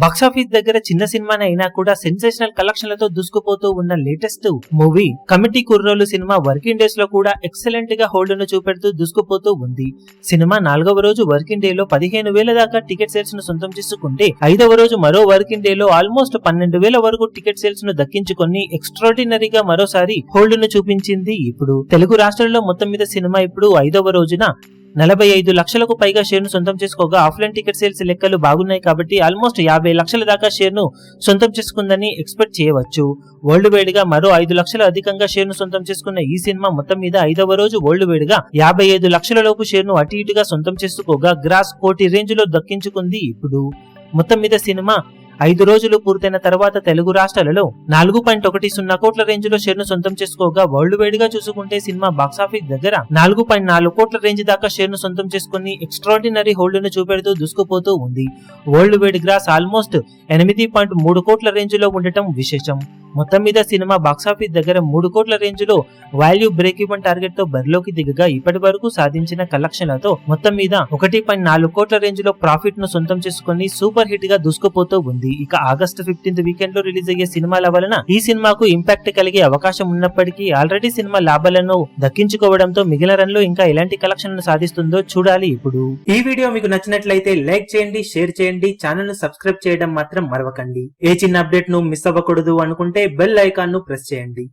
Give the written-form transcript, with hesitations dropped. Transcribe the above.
Box office దగ్గర చిన్న సినిమానే అయినా కూడా సెన్సేషనల్ కలెక్షన్లతో దూసుకుపోతూ ఉన్న లేటెస్ట్ మూవీ కమిటీ కుర్రోలు సినిమా వర్కింగ్ డేస్ లో కూడా ఎక్సలెంట్ గా హోల్డ్ ను చూపెడుతూ దూసుకుపోతూ ఉంది. సినిమా 4వ రోజు వర్కింగ్ డే లో 15,000 దాకా టికెట్ సేల్స్ ను సొంతం చేసుకుంటే 5వ రోజు మరో వర్కింగ్ డే లో ఆల్మోస్ట్ 12,000 వరకు టికెట్ సేల్స్ ను దక్కించుకొని ఎక్స్ట్రాడినరీగా మరోసారి హోల్డ్ ను చూపించింది. ఇప్పుడు తెలుగు రాష్ట్రాల్లో మొత్తం మీద సినిమా ఇప్పుడు 5వ రోజున 45 లక్షలకు పైగా షేర్ ను సొంతం చేసుకోగా ఆఫ్లైన్ టికెట్ సేల్స్ లెక్కలు బాగున్నాయి కాబట్టి ఆల్మోస్ట్ 50 లక్షల దాకా షేర్ ను సొంతం చేసుకుందని ఎక్స్పెక్ట్ చేయవచ్చు. వరల్డ్ వైడ్ గా మరో 5 లక్షల అధికంగా షేర్ ను సొంతం చేసుకున్న ఈ సినిమా మొత్తం మీద 5వ రోజు వరల్డ్ వైడ్ గా 55 లక్షల లోపు షేర్ ను అటు ఇటుగా సొంతం చేసుకోగా గ్రాస్ కోటి రేంజ్ లో దక్కించుకుంది. ఇప్పుడు మొత్తం మీద సినిమా 5 రోజులు పూర్తయిన తర్వాత తెలుగు రాష్ట్రాలలో 4.10 కోట్ల రేంజ్ లో షేర్ ను సొంతం చేసుకోగా వరల్డ్ వైడ్ గా చూసుకుంటే సినిమా బాక్సాఫీస్ దగ్గర 4.4 కోట్ల రేంజ్ దాకా షేర్ ను సొంతం చేసుకుని ఎక్స్ట్రాడినరీ హోల్డ్ ను చూపెడుతూ దూసుకుపోతూ ఉంది. వరల్డ్ వైడ్ గ్రాస్ ఆల్మోస్ట్ 8.3 కోట్ల రేంజ్ లో ఉండటం విశేషం. మొత్తం మీద సినిమా బాక్సాఫీస్ దగ్గర 3 కోట్ల రేంజ్ లో వాల్యూ బ్రేక్ ఈవెన్ టార్గెట్ తో బరిలోకి దిగగా ఇప్పటి వరకు సాధించిన కలెక్షన్లతో మొత్తం మీద 1.4 కోట్ల రేంజ్ లో ప్రాఫిట్ ను సొంతం చేసుకుని సూపర్ హిట్ గా దూసుకుపోతూ ఉంది. ఇక ఆగస్టు 15th వీకెండ్ లో రిలీజ్ అయ్యే సినిమాల వలన ఈ సినిమాకు ఇంపాక్ట్ కలిగే అవకాశం ఉన్నప్పటికీ ఆల్రెడీ సినిమా లాభాలను దక్కించుకోవడంతో మిగిలిన రన్ లో ఇంకా ఎలాంటి కలెక్షన్ సాధిస్తుందో చూడాలి. ఇప్పుడు ఈ వీడియో మీకు నచ్చినట్లయితే లైక్ చేయండి, షేర్ చేయండి, ఛానల్ ను సబ్స్క్రైబ్ చేయడం మాత్రం మరవకండి. ఏ చిన్న అప్డేట్ ను మిస్ అవ్వకూడదు అనుకుంటే బెల్ ఐకాన్ ను ప్రెస్ చేయండి.